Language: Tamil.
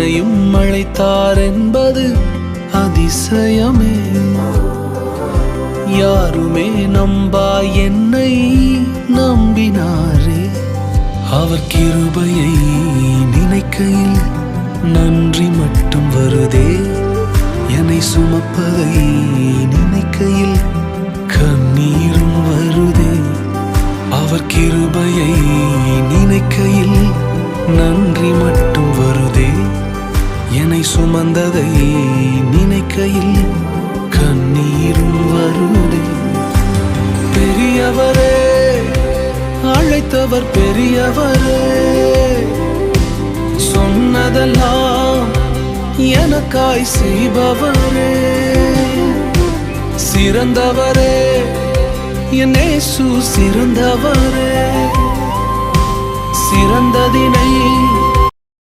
என்னையும் அழைத்தார் என்பது அதிசயமே. யாருமே நம்பா என்னை நம்பினாரே. அவர் கிருபையை நினைக்கையில் நன்றி மட்டும் வருதே. என்னை சுமப்பதை நினைக்கையில் கண்ணீரும் வருதே. அவர் கிருபையை நினைக்கையில் நன்றி மட்டும் வருதே. என்னை சுமந்ததை நினைக்கையில் கண்ணீரும் வருதே. பெரியவரே, அழைத்தவர் பெரியவரே, சொன்னதெல்லாம் எனக்காய் செய்பவரே. சிறந்தவரே, என் இயேசு சிறந்தவரே. சிறந்ததினை